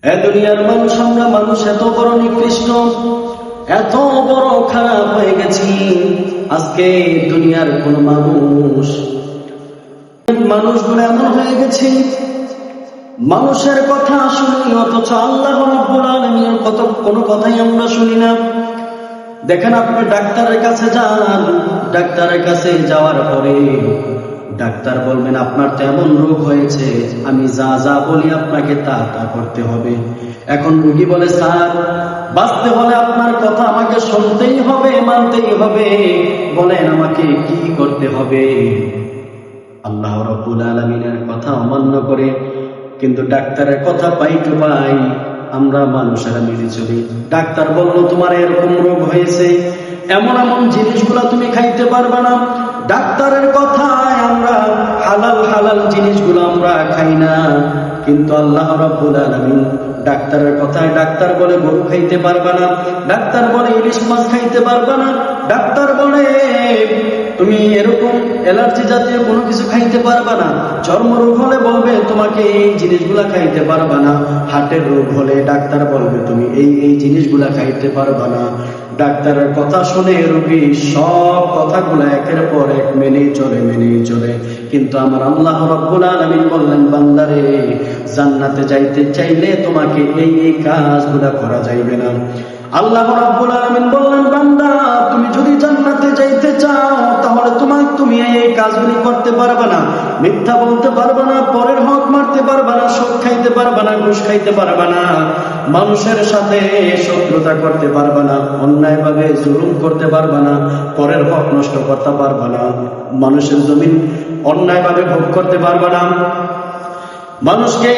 এ দুনিয়ার মানুষ, আমরা মানুষ এত বড় নিকৃষ্ট, এত বড় খারাপ হয়ে গেছি। আজকে দুনিয়ার কোন মানুষগুলো এমন হয়ে গেছে, মানুষের কথা শুনি অথচ আল্লাহ রাব্বুল আলামিনের কোনো কথাই আমরা শুনি না। দেখেন, আপনি ডাক্তারের কাছে যান, ডাক্তারের কাছে যাওয়ার পরে ডাক্তার বলবেন আপনার তো এমন রোগ হয়েছে, আমি যা যা বলি আপনাকে তা তা করতে হবে। এখন রোগী বলে, স্যার বাঁচতে হলে আপনার কথা আমাকে শুনতেই হবে, মানতেই হবে, বলেন আমাকে কি করতে হবে? আল্লাহ রাব্বুল আলামিনের কথা অমান্য করে কিন্তু ডাক্তারের কথা পাই টু পাই আমরা মানুষেরা মেনে চলি। ডাক্তার বলল তোমার এরকম রোগ হয়েছে, এমন এমন জিনিসগুলা তুমি খাইতে পারবে না। ডাক্তারের কথায় আমরা হালাল জিনিসগুলো আমরা খাই না, কিন্তু আল্লাহ রাব্বুল আলামিন ডাক্তারের কথায়, ডাক্তার বলে গরু খাইতে পারবে না, ডাক্তার বলে ইলিশ মাছ খাইতে পারবে না, ডাক্তার বলে তুমি এরকম অ্যালার্জি জাতীয় কোনো কিছু খাইতে পারবা না, চর্মরোগ হলে বলবে তোমাকে এই জিনিসগুলা খাইতে পারবা না, হার্টের রোগ হলে ডাক্তার বলবে তুমি এই জিনিসগুলা খাইতে পারবা না। ডাক্তারের কথা শুনে রোগী সব কথাগুলো একের পর এক মেনেই চলে। কিন্তু আমার আল্লাহ রাব্বুল আলামিন বললেন, বান্দারে জান্নাতে যাইতে চাইলে তোমাকে এই কাজগুলা করা যাইবে না। আল্লাহ রাব্বুল আলামিন বললেন, বান্দা তুমি যদি জান্নাতে যাইতে চাও তাহলে তুমি এই কাজগুলি করতে পারবে না, মিথ্যা বলতে পারবে না, পরের হক মারতে পারবে না, সুদ খাইতে পারবে না, ঘুষ খাইতে পারবে না, মানুষের সাথে শত্রুতা করতে পারবে না, অন্যায়ভাবে জুলুম করতে পারবে না, পরের হক নষ্ট করতে পারবে না, মানুষের জমিন অন্যায়ভাবে ভোগ করতে পারবে না, মানুষকে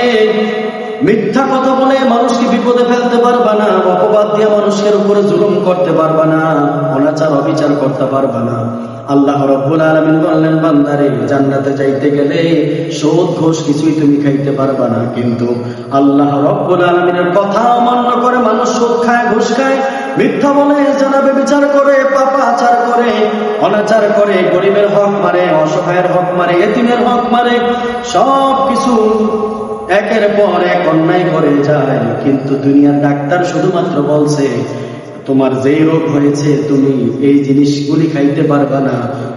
মিথ্যা কথা বলে মানুষকে বিপদে ফেলতে পারবা না, অপবাদ দিয়ে মানুষের উপরে জুলুম করতে পারবা না, অনাচার অবিচার করতে পারবা না। আল্লাহ রাব্বুল আলামিন বললেন, বান্দারে জান্নাতে যাইতে গেলে সুদ ঘুষ কিছুই তুমি খাইতে পারবা না। কিন্তু আল্লাহ রাব্বুল আলামিনের কথা অমান্য করে মানুষ সুদ খায়, ঘুষ খায়, মিথ্যা বলে, জানাবে বিচার করে, পাপাচার করে, অনাচার করে, গরিবের হক মারে, অসহায়ের হক মারে, এতিমের হক মারে, সব কিছু একের পর এক অন্যায় করে যায়। কিন্তু দুনিয়ার ডাক্তার শুধুমাত্র বলছে তোমার যেই রোগ হয়েছে তুমি এই জিনিসগুলি খাইতে পারবে না।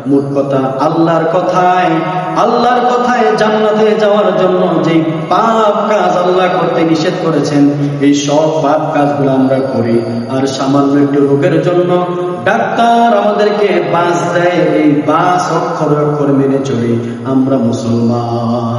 মোট কথা আল্লাহর কথায় জান্নাতে যাওয়ার জন্য যে পাপ কাজ আল্লাহ করতে নিষেধ করেছেন, এই সব পাপ কাজগুলো আমরা করি। আর সামান্য একটু রোগের জন্য ডাক্তার আমাদেরকে বাস দেয়, এই বাস অক্ষরে অক্ষরে মেনে চলি আমরা মুসলমান।